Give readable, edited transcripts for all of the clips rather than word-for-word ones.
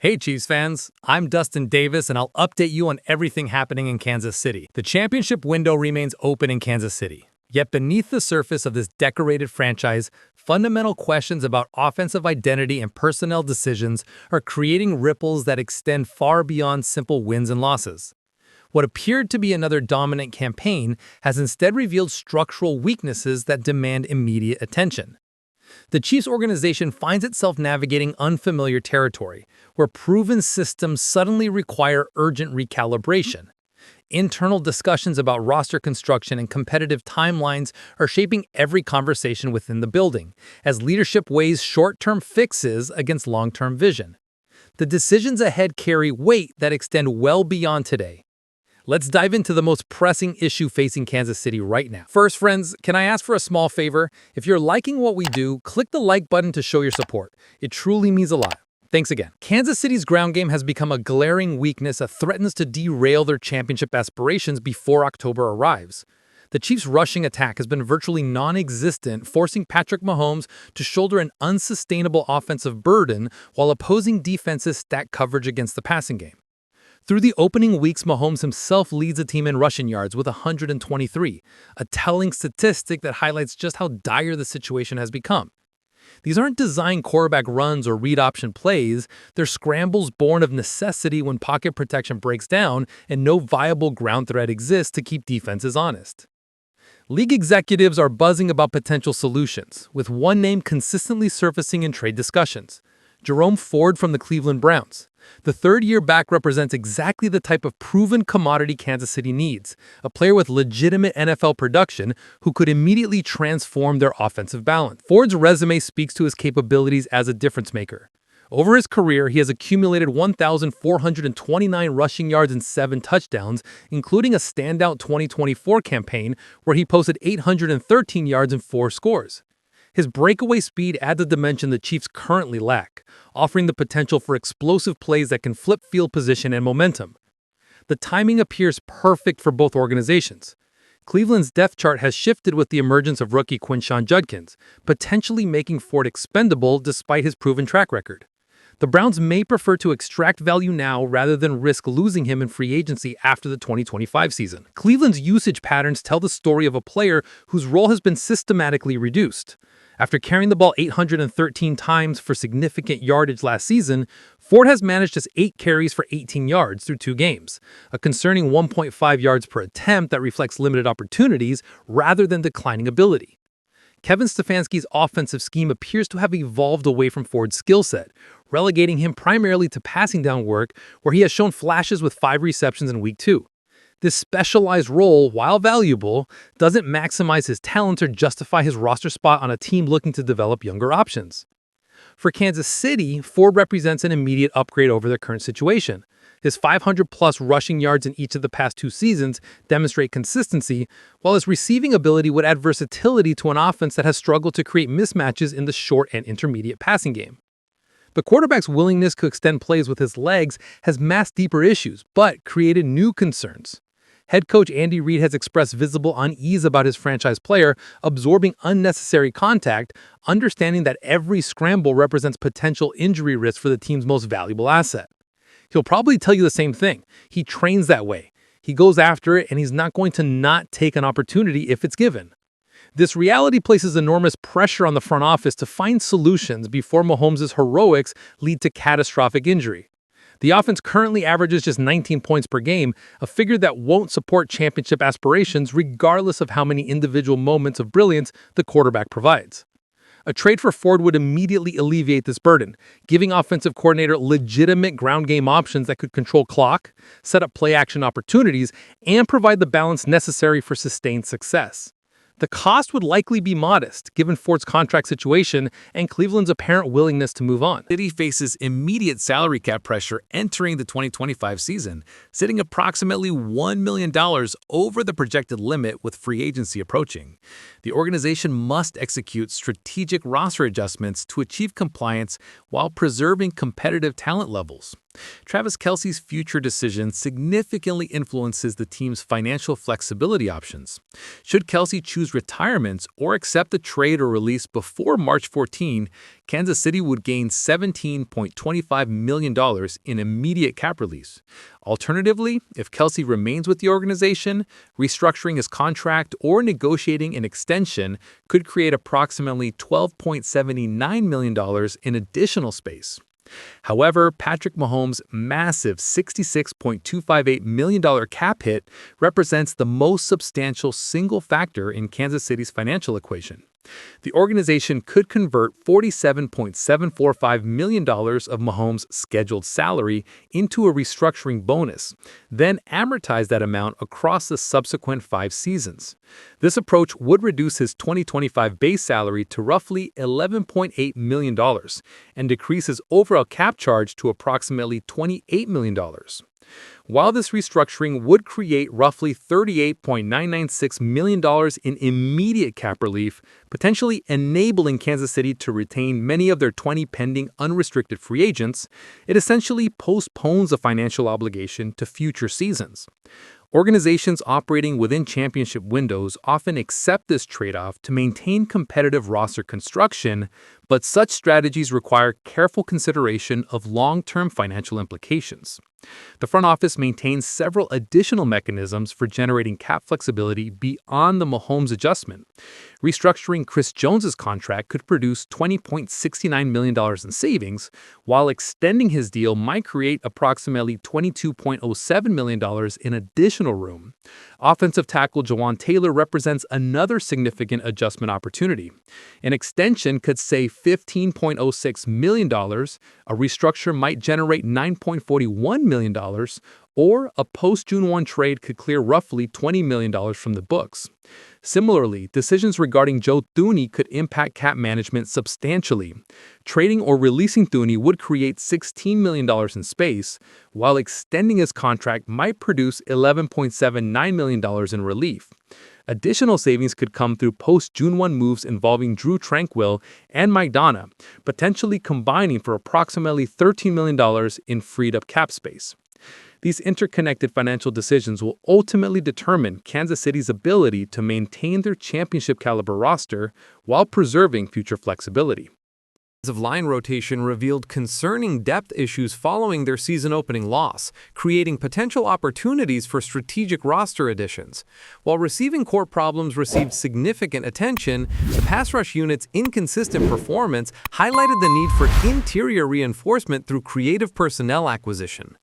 Hey Chiefs fans, I'm Dustin Davis and I'll update you on everything happening in Kansas City. The championship window remains open in Kansas City. Yet beneath the surface of this decorated franchise, fundamental questions about offensive identity and personnel decisions are creating ripples that extend far beyond simple wins and losses. What appeared to be another dominant campaign has instead revealed structural weaknesses that demand immediate attention. The Chiefs organization finds itself navigating unfamiliar territory, where proven systems suddenly require urgent recalibration. Internal discussions about roster construction and competitive timelines are shaping every conversation within the building, as leadership weighs short-term fixes against long-term vision. The decisions ahead carry weight that extend well beyond today. Let's dive into the most pressing issue facing Kansas City right now. First, friends, can I ask for a small favor? If you're liking what we do, click the like button to show your support. It truly means a lot. Thanks again. Kansas City's ground game has become a glaring weakness that threatens to derail their championship aspirations before October arrives. The Chiefs' rushing attack has been virtually non-existent, forcing Patrick Mahomes to shoulder an unsustainable offensive burden while opposing defenses stack coverage against the passing game. Through the opening weeks, Mahomes himself leads the team in rushing yards with 123, a telling statistic that highlights just how dire the situation has become. These aren't designed quarterback runs or read option plays, they're scrambles born of necessity when pocket protection breaks down and no viable ground threat exists to keep defenses honest. League executives are buzzing about potential solutions, with one name consistently surfacing in trade discussions: Jerome Ford from the Cleveland Browns. The third-year back represents exactly the type of proven commodity Kansas City needs, a player with legitimate NFL production who could immediately transform their offensive balance. Ford's resume speaks to his capabilities as a difference-maker. Over his career, he has accumulated 1,429 rushing yards and 7 touchdowns, including a standout 2024 campaign where he posted 813 yards and 4 scores. His breakaway speed adds a dimension the Chiefs currently lack, offering the potential for explosive plays that can flip field position and momentum. The timing appears perfect for both organizations. Cleveland's depth chart has shifted with the emergence of rookie Quinshon Judkins, potentially making Ford expendable despite his proven track record. The Browns may prefer to extract value now rather than risk losing him in free agency after the 2025 season. Cleveland's usage patterns tell the story of a player whose role has been systematically reduced. After carrying the ball 813 times for significant yardage last season, Ford has managed just 8 carries for 18 yards through 2 games, a concerning 1.5 yards per attempt that reflects limited opportunities rather than declining ability. Kevin Stefanski's offensive scheme appears to have evolved away from Ford's skill set, relegating him primarily to passing down work where he has shown flashes with 5 receptions in Week 2. This specialized role, while valuable, doesn't maximize his talent or justify his roster spot on a team looking to develop younger options. For Kansas City, Ford represents an immediate upgrade over their current situation. His 500-plus rushing yards in each of the past 2 seasons demonstrate consistency, while his receiving ability would add versatility to an offense that has struggled to create mismatches in the short and intermediate passing game. The quarterback's willingness to extend plays with his legs has masked deeper issues, but created new concerns. Head coach Andy Reid has expressed visible unease about his franchise player absorbing unnecessary contact, understanding that every scramble represents potential injury risk for the team's most valuable asset. He'll probably tell you the same thing. He trains that way. He goes after it, and he's not going to not take an opportunity if it's given. This reality places enormous pressure on the front office to find solutions before Mahomes' heroics lead to catastrophic injury. The offense currently averages just 19 points per game, a figure that won't support championship aspirations regardless of how many individual moments of brilliance the quarterback provides. A trade for Ford would immediately alleviate this burden, giving offensive coordinator legitimate ground game options that could control clock, set up play-action opportunities, and provide the balance necessary for sustained success. The cost would likely be modest, given Ford's contract situation and Cleveland's apparent willingness to move on. City faces immediate salary cap pressure entering the 2025 season, sitting approximately $1 million over the projected limit with free agency approaching. The organization must execute strategic roster adjustments to achieve compliance while preserving competitive talent levels. Travis Kelce's future decision significantly influences the team's financial flexibility options. Should Kelce choose retirement or accept a trade or release before March 14, Kansas City would gain $17.25 million in immediate cap release. Alternatively, if Kelce remains with the organization, restructuring his contract or negotiating an extension could create approximately $12.79 million in additional space. However, Patrick Mahomes' massive $66.258 million cap hit represents the most substantial single factor in Kansas City's financial equation. The organization could convert $47.745 million of Mahomes' scheduled salary into a restructuring bonus, then amortize that amount across the subsequent 5 seasons. This approach would reduce his 2025 base salary to roughly $11.8 million and decrease his overall cap charge to approximately $28 million. While this restructuring would create roughly $38.996 million in immediate cap relief, potentially enabling Kansas City to retain many of their 20 pending unrestricted free agents, it essentially postpones the financial obligation to future seasons. Organizations operating within championship windows often accept this trade-off to maintain competitive roster construction, but such strategies require careful consideration of long-term financial implications. The front office maintains several additional mechanisms for generating cap flexibility beyond the Mahomes adjustment. Restructuring Chris Jones's contract could produce $20.69 million in savings, while extending his deal might create approximately $22.07 million in additional room. Offensive tackle Jawan Taylor represents another significant adjustment opportunity. An extension could save $15.06 million, a restructure might generate $9.41 million, or a post-June 1 trade could clear roughly $20 million from the books. Similarly, decisions regarding Joe Thuney could impact cap management substantially. Trading or releasing Thuney would create $16 million in space, while extending his contract might produce $11.79 million in relief. Additional savings could come through post-June 1 moves involving Drew Tranquill and Mike Donna, potentially combining for approximately $13 million in freed-up cap space. These interconnected financial decisions will ultimately determine Kansas City's ability to maintain their championship-caliber roster while preserving future flexibility. Of line rotation revealed concerning depth issues following their season-opening loss, creating potential opportunities for strategic roster additions. While receiving core problems received significant attention, the pass rush unit's inconsistent performance highlighted the need for interior reinforcement through creative personnel acquisition.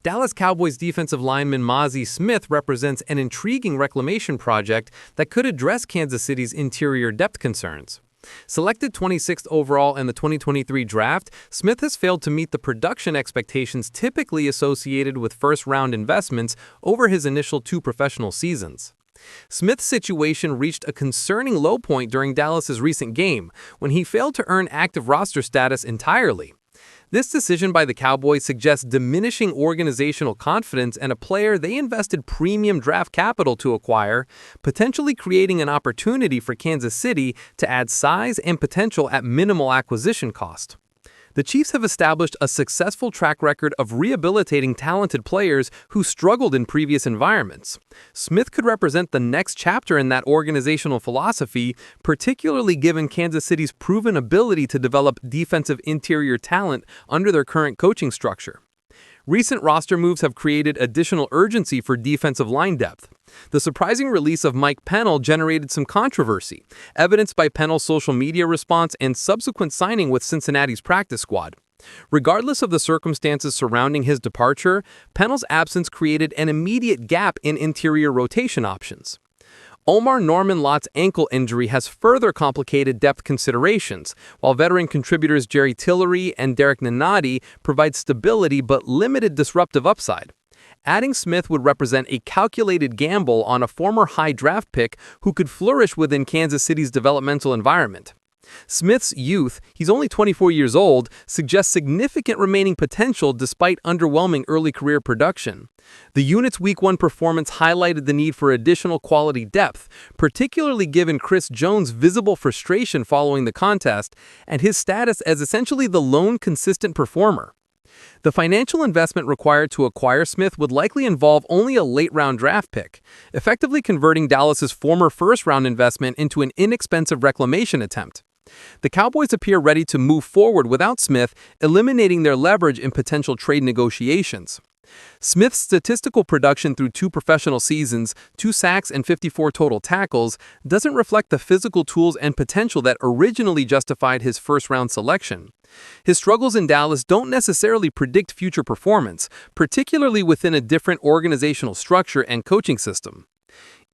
Dallas Cowboys defensive lineman Mazi Smith represents an intriguing reclamation project that could address Kansas City's interior depth concerns. Selected 26th overall in the 2023 draft, Smith has failed to meet the production expectations typically associated with first-round investments over his initial 2 professional seasons. Smith's situation reached a concerning low point during Dallas's recent game, when he failed to earn active roster status entirely. This decision by the Cowboys suggests diminishing organizational confidence in a player they invested premium draft capital to acquire, potentially creating an opportunity for Kansas City to add size and potential at minimal acquisition cost. The Chiefs have established a successful track record of rehabilitating talented players who struggled in previous environments. Smith could represent the next chapter in that organizational philosophy, particularly given Kansas City's proven ability to develop defensive interior talent under their current coaching structure. Recent roster moves have created additional urgency for defensive line depth. The surprising release of Mike Pennell generated some controversy, evidenced by Pennell's social media response and subsequent signing with Cincinnati's practice squad. Regardless of the circumstances surrounding his departure, Pennell's absence created an immediate gap in interior rotation options. Omar Norman Lott's ankle injury has further complicated depth considerations, while veteran contributors Jerry Tillery and Derek Nunati provide stability but limited disruptive upside. Adding Smith would represent a calculated gamble on a former high draft pick who could flourish within Kansas City's developmental environment. Smith's youth, he's only 24 years old, suggests significant remaining potential despite underwhelming early career production. The unit's Week 1 performance highlighted the need for additional quality depth, particularly given Chris Jones' visible frustration following the contest and his status as essentially the lone consistent performer. The financial investment required to acquire Smith would likely involve only a late-round draft pick, effectively converting Dallas's former first-round investment into an inexpensive reclamation attempt. The Cowboys appear ready to move forward without Smith, eliminating their leverage in potential trade negotiations. Smith's statistical production through 2 professional seasons, 2 sacks and 54 total tackles, doesn't reflect the physical tools and potential that originally justified his first-round selection. His struggles in Dallas don't necessarily predict future performance, particularly within a different organizational structure and coaching system.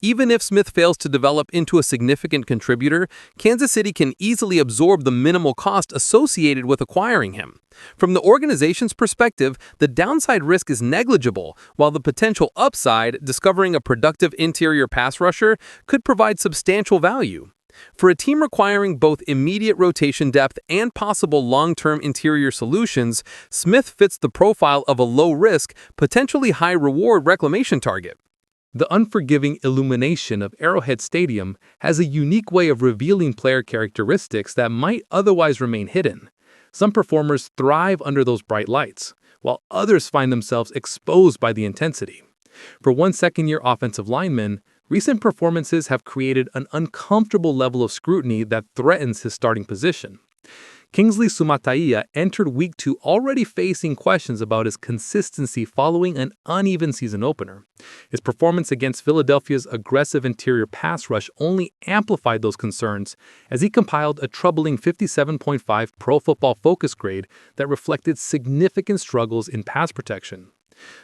Even if Smith fails to develop into a significant contributor, Kansas City can easily absorb the minimal cost associated with acquiring him. From the organization's perspective, the downside risk is negligible, while the potential upside, discovering a productive interior pass rusher, could provide substantial value. For a team requiring both immediate rotation depth and possible long-term interior solutions, Smith fits the profile of a low-risk, potentially high-reward reclamation target. The unforgiving illumination of Arrowhead Stadium has a unique way of revealing player characteristics that might otherwise remain hidden. Some performers thrive under those bright lights, while others find themselves exposed by the intensity. For one second-year offensive lineman, recent performances have created an uncomfortable level of scrutiny that threatens his starting position. Kingsley Suamataia entered Week 2 already facing questions about his consistency following an uneven season opener. His performance against Philadelphia's aggressive interior pass rush only amplified those concerns as he compiled a troubling 57.5 Pro Football Focus grade that reflected significant struggles in pass protection.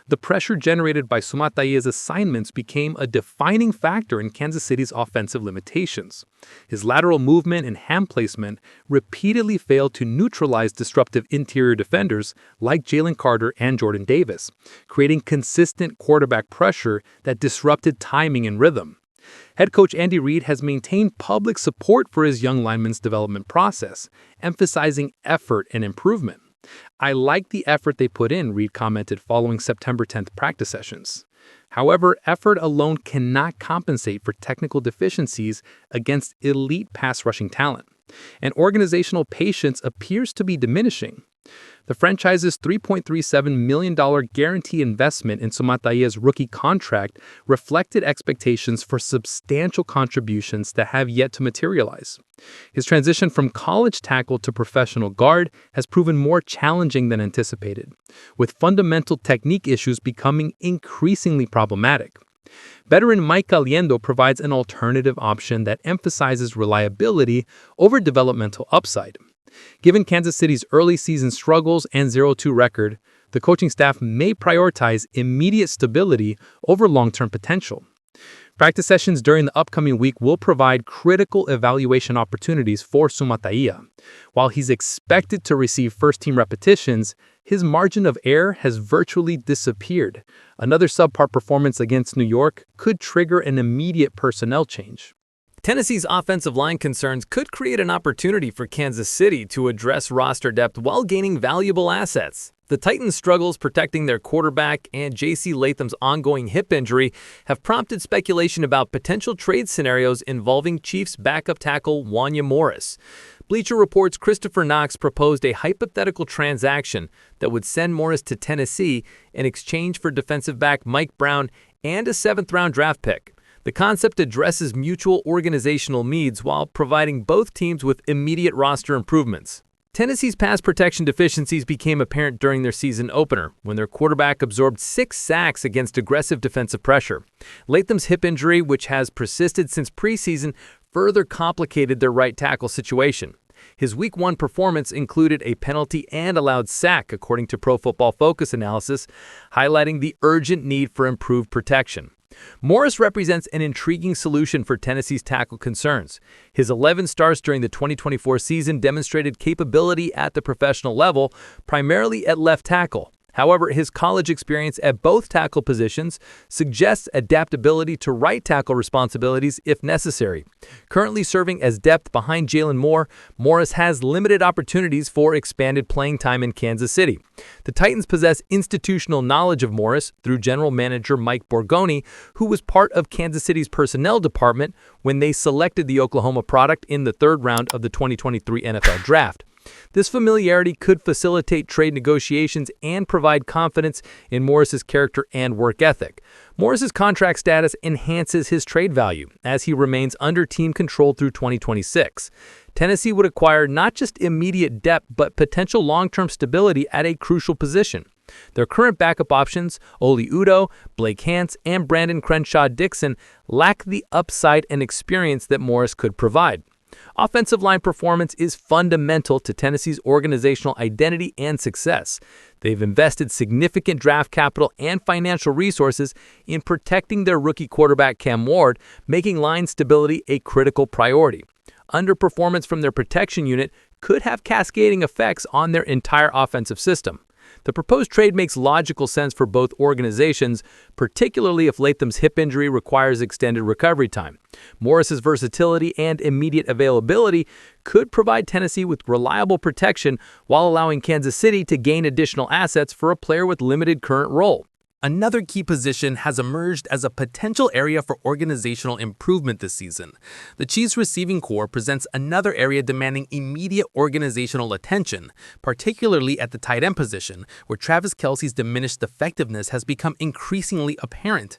The pressure generated by Suamataia's assignments became a defining factor in Kansas City's offensive limitations. His lateral movement and hand placement repeatedly failed to neutralize disruptive interior defenders like Jalen Carter and Jordan Davis, creating consistent quarterback pressure that disrupted timing and rhythm. Head coach Andy Reid has maintained public support for his young lineman's development process, emphasizing effort and improvement. "I like the effort they put in," Reid commented following September 10th practice sessions. However, effort alone cannot compensate for technical deficiencies against elite pass rushing talent, and organizational patience appears to be diminishing. The franchise's $3.37 million guarantee investment in Suamataia's rookie contract reflected expectations for substantial contributions that have yet to materialize. His transition from college tackle to professional guard has proven more challenging than anticipated, with fundamental technique issues becoming increasingly problematic. Veteran Mike Caliendo provides an alternative option that emphasizes reliability over developmental upside. Given Kansas City's early season struggles and 0-2 record, the coaching staff may prioritize immediate stability over long-term potential. Practice sessions during the upcoming week will provide critical evaluation opportunities for Suamataia. While he's expected to receive first-team repetitions, his margin of error has virtually disappeared. Another subpar performance against New York could trigger an immediate personnel change. Tennessee's offensive line concerns could create an opportunity for Kansas City to address roster depth while gaining valuable assets. The Titans' struggles protecting their quarterback and J.C. Latham's ongoing hip injury have prompted speculation about potential trade scenarios involving Chiefs backup tackle Wanya Morris. Bleacher Report's Christopher Knox proposed a hypothetical transaction that would send Morris to Tennessee in exchange for defensive back Mike Brown and a 7th-round draft pick. The concept addresses mutual organizational needs while providing both teams with immediate roster improvements. Tennessee's pass protection deficiencies became apparent during their season opener, when their quarterback absorbed 6 sacks against aggressive defensive pressure. Latham's hip injury, which has persisted since preseason, further complicated their right tackle situation. His Week 1 performance included a penalty and allowed sack, according to Pro Football Focus analysis, highlighting the urgent need for improved protection. Morris represents an intriguing solution for Tennessee's tackle concerns. His 11 starts during the 2024 season demonstrated capability at the professional level, primarily at left tackle. However, his college experience at both tackle positions suggests adaptability to right tackle responsibilities if necessary. Currently serving as depth behind Jalen Moore, Morris has limited opportunities for expanded playing time in Kansas City. The Titans possess institutional knowledge of Morris through general manager Mike Borgoni, who was part of Kansas City's personnel department when they selected the Oklahoma product in the 3rd round of the 2023 NFL Draft. This familiarity could facilitate trade negotiations and provide confidence in Morris's character and work ethic. Morris's contract status enhances his trade value, as he remains under team control through 2026. Tennessee would acquire not just immediate depth, but potential long-term stability at a crucial position. Their current backup options, Oli Udoh, Blake Hance, and Brandon Crenshaw-Dixon, lack the upside and experience that Morris could provide. Offensive line performance is fundamental to Tennessee's organizational identity and success. They've invested significant draft capital and financial resources in protecting their rookie quarterback Cam Ward, making line stability a critical priority. Underperformance from their protection unit could have cascading effects on their entire offensive system. The proposed trade makes logical sense for both organizations, particularly if Latham's hip injury requires extended recovery time. Morris's versatility and immediate availability could provide Tennessee with reliable protection while allowing Kansas City to gain additional assets for a player with limited current role. Another key position has emerged as a potential area for organizational improvement this season. The Chiefs' receiving core presents another area demanding immediate organizational attention, particularly at the tight end position, where Travis Kelce's diminished effectiveness has become increasingly apparent.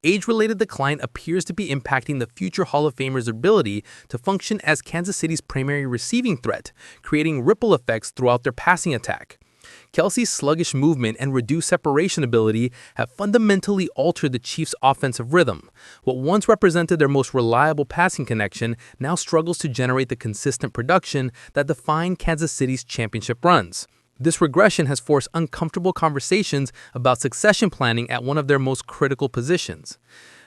Age-related decline appears to be impacting the future Hall of Famer's ability to function as Kansas City's primary receiving threat, creating ripple effects throughout their passing attack. Kelce's sluggish movement and reduced separation ability have fundamentally altered the Chiefs' offensive rhythm. What once represented their most reliable passing connection now struggles to generate the consistent production that defined Kansas City's championship runs. This regression has forced uncomfortable conversations about succession planning at one of their most critical positions.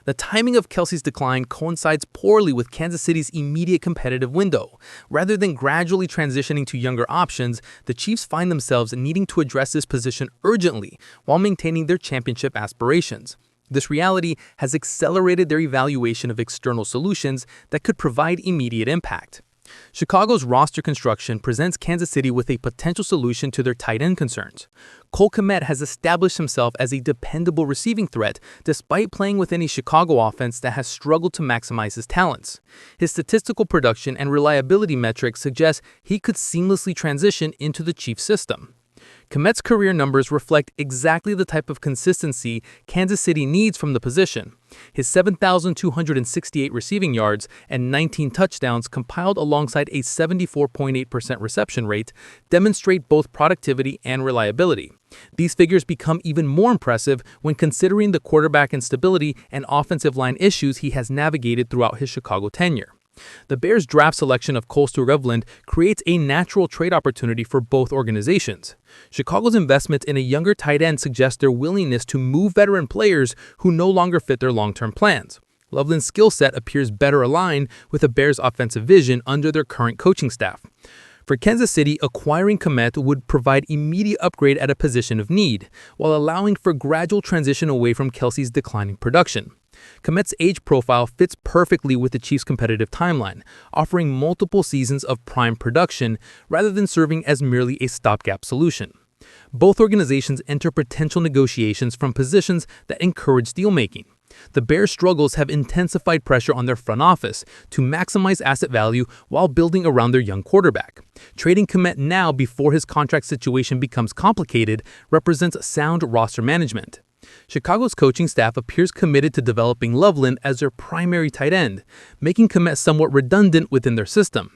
The timing of Kelce's decline coincides poorly with Kansas City's immediate competitive window. Rather than gradually transitioning to younger options, the Chiefs find themselves needing to address this position urgently while maintaining their championship aspirations. This reality has accelerated their evaluation of external solutions that could provide immediate impact. Chicago's roster construction presents Kansas City with a potential solution to their tight end concerns. Kmet has established himself as a dependable receiving threat despite playing within a Chicago offense that has struggled to maximize his talents. His statistical production and reliability metrics suggest he could seamlessly transition into the Chiefs system. Kmet's career numbers reflect exactly the type of consistency Kansas City needs from the position. His 7,268 receiving yards and 19 touchdowns compiled alongside a 74.8% reception rate demonstrate both productivity and reliability. These figures become even more impressive when considering the quarterback instability and offensive line issues he has navigated throughout his Chicago tenure. The Bears' draft selection of Cole Sturgovland creates a natural trade opportunity for both organizations. Chicago's investment in a younger tight end suggests their willingness to move veteran players who no longer fit their long-term plans. Loveland's skill set appears better aligned with the Bears' offensive vision under their current coaching staff. For Kansas City, acquiring Kmet would provide immediate upgrade at a position of need, while allowing for gradual transition away from Kelce's declining production. Kmet's age profile fits perfectly with the Chiefs' competitive timeline, offering multiple seasons of prime production rather than serving as merely a stopgap solution. Both organizations enter potential negotiations from positions that encourage deal-making. The Bears' struggles have intensified pressure on their front office to maximize asset value while building around their young quarterback. Trading Kmet now before his contract situation becomes complicated represents sound roster management. Chicago's coaching staff appears committed to developing Loveland as their primary tight end, making Kmet somewhat redundant within their system.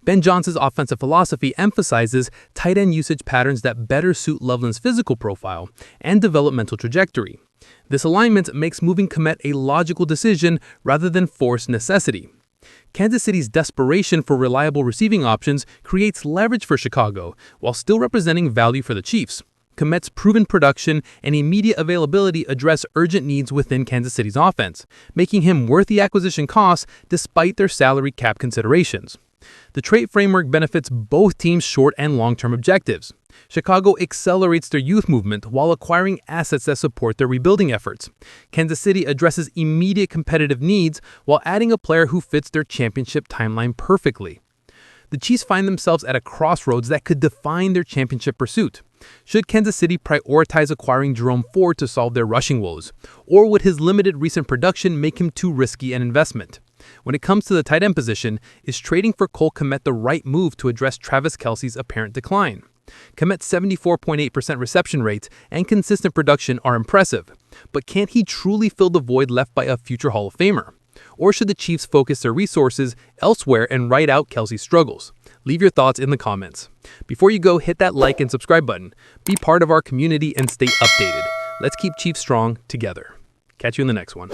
Ben Johnson's offensive philosophy emphasizes tight end usage patterns that better suit Loveland's physical profile and developmental trajectory. This alignment makes moving Kmet a logical decision rather than forced necessity. Kansas City's desperation for reliable receiving options creates leverage for Chicago, while still representing value for the Chiefs. Kmet's proven production and immediate availability address urgent needs within Kansas City's offense, making him worth the acquisition costs despite their salary cap considerations. The trade framework benefits both teams' short and long-term objectives. Chicago accelerates their youth movement while acquiring assets that support their rebuilding efforts. Kansas City addresses immediate competitive needs while adding a player who fits their championship timeline perfectly. The Chiefs find themselves at a crossroads that could define their championship pursuit. Should Kansas City prioritize acquiring Jerome Ford to solve their rushing woes, or would his limited recent production make him too risky an investment? When it comes to the tight end position, is trading for Kmet the right move to address Travis Kelce's apparent decline? Kmet's 74.8% reception rates and consistent production are impressive, but can't he truly fill the void left by a future Hall of Famer? Or should the Chiefs focus their resources elsewhere and ride out Kelce's struggles? Leave your thoughts in the comments. Before you go, hit that like and subscribe button. Be part of our community and stay updated. Let's keep Chiefs strong together. Catch you in the next one.